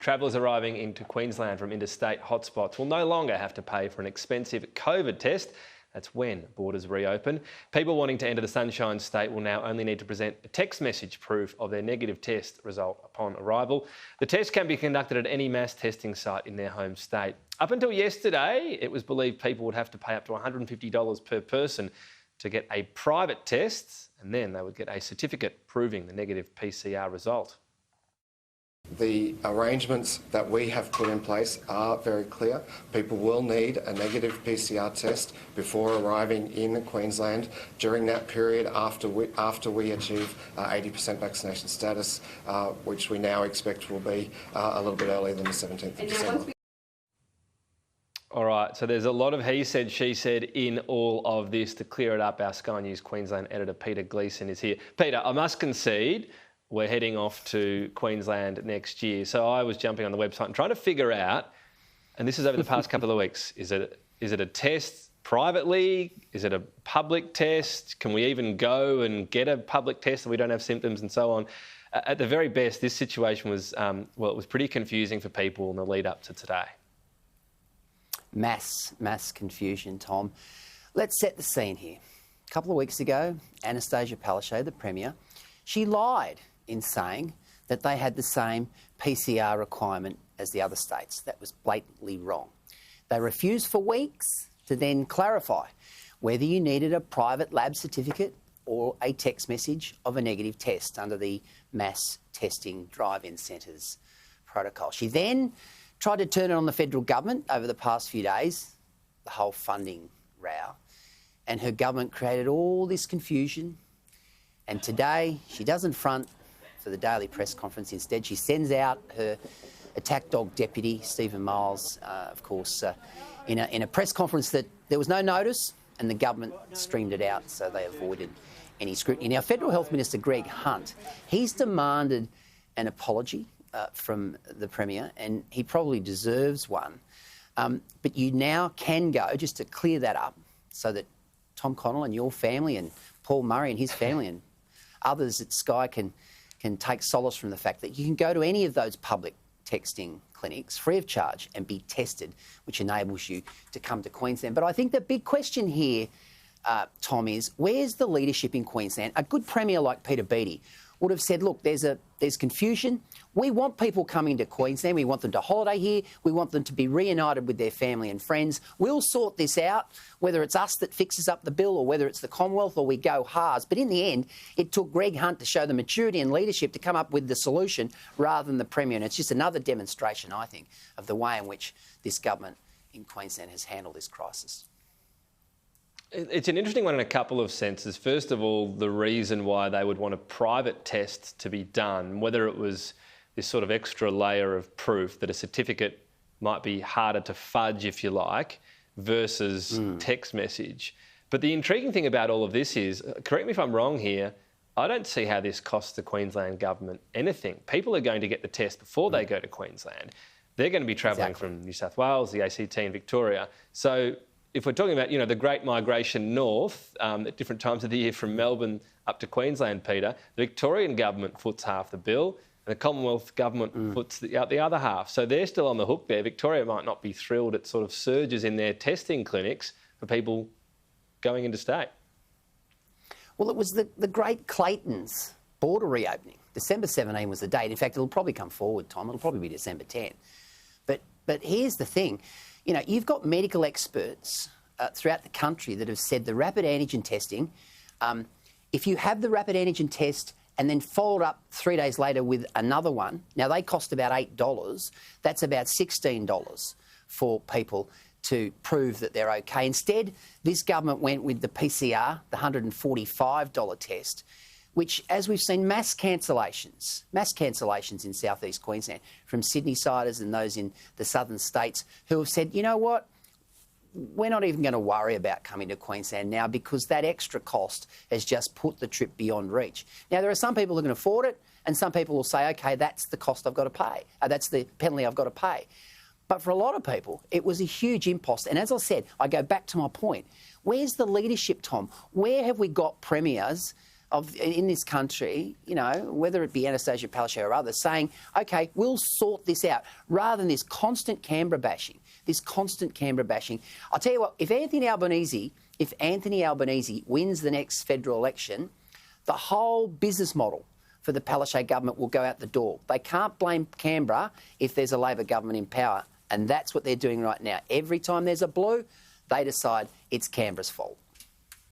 Travellers arriving into Queensland from interstate hotspots will no longer have to pay for an expensive COVID test. That's when borders reopen. People wanting to enter the Sunshine State will now only need to present a text message proof of their negative test result upon arrival. The test can be conducted at any mass testing site in their home state. Up until yesterday, it was believed people would have to pay up to $150 per person to get a private test, and then they would get a certificate proving the negative PCR result. The arrangements that we have put in place are very clear. People will need a negative PCR test before arriving in Queensland during that period after we achieve 80% vaccination status, which we now expect will be a little bit earlier than the 17th of December. All right, so there's a lot of he said, she said in all of this. To clear it up, our Sky News Queensland editor Peter Gleeson is here. Peter, I must concede, we're heading off to Queensland next year. So I was jumping on the website and trying to figure out, and this is over the past couple of weeks, is it a test privately? Is it a public test? Can we even go and get a public test if we don't have symptoms and so on? At the very best, this situation was, it was pretty confusing for people in the lead up to today. Mass confusion, Tom. Let's set the scene here. A couple of weeks ago, Anastasia Palaszczuk, the Premier, she lied in saying that they had the same PCR requirement as the other states. That was blatantly wrong. They refused for weeks to then clarify whether you needed a private lab certificate or a text message of a negative test under the mass testing drive-in centres protocol. She then tried to turn it on the federal government over the past few days, the whole funding row, and her government created all this confusion. And today, she doesn't front for the daily press conference. Instead, she sends out her attack dog deputy, Stephen Miles, of course, in a press conference that there was no notice, and the government streamed it out, so they avoided any scrutiny. Now, Federal Health Minister Greg Hunt, he's demanded an apology from the Premier, and he probably deserves one. But you now can go, just to clear that up, so that Tom Connell and your family and Paul Murray and his family and others at Sky can take solace from the fact that you can go to any of those public texting clinics free of charge and be tested, which enables you to come to Queensland. But I think the big question here, Tom, is where's the leadership in Queensland? A good Premier like Peter Beattie would have said, look, there's confusion. We want people coming to Queensland. We want them to holiday here. We want them to be reunited with their family and friends. We'll sort this out, whether it's us that fixes up the bill or whether it's the Commonwealth or we go halves. But in the end, it took Greg Hunt to show the maturity and leadership to come up with the solution rather than the Premier. And it's just another demonstration, I think, of the way in which this government in Queensland has handled this crisis. It's an interesting one in a couple of senses. First of all, the reason why they would want a private test to be done, whether it was this sort of extra layer of proof that a certificate might be harder to fudge, if you like, versus text message. But the intriguing thing about all of this is, correct me if I'm wrong here, I don't see how this costs the Queensland government anything. People are going to get the test before they go to Queensland. They're going to be travelling from New South Wales, the ACT and Victoria. So if we're talking about, the great migration north at different times of the year from Melbourne up to Queensland, Peter, the Victorian government foots half the bill and the Commonwealth government foots the other half. So they're still on the hook there. Victoria might not be thrilled at sort of surges in their testing clinics for people going interstate. Well, it was the Great Clayton's border reopening. December 17 was the date. In fact, it'll probably come forward, Tom. It'll probably be December 10. But here's the thing. You've got medical experts throughout the country that have said the rapid antigen testing, if you have the rapid antigen test and then followed up 3 days later with another one, now they cost about $8. That's about $16 for people to prove that they're okay. Instead, this government went with the PCR, the $145 test, which, as we've seen, mass cancellations in southeast Queensland from Sydney-siders and those in the southern states who have said, you know what, we're not even going to worry about coming to Queensland now because that extra cost has just put the trip beyond reach. Now, there are some people who can afford it and some people will say, OK, that's the cost I've got to pay. That's the penalty I've got to pay. But for a lot of people, it was a huge impost. And as I said, I go back to my point. Where's the leadership, Tom? Where have we got premiers in this country, you know, whether it be Anastasia Palaszczuk or others, saying, OK, we'll sort this out, rather than this constant Canberra bashing, I'll tell you what, if Anthony Albanese wins the next federal election, the whole business model for the Palaszczuk government will go out the door. They can't blame Canberra if there's a Labor government in power, and that's what they're doing right now. Every time there's a blue, they decide it's Canberra's fault.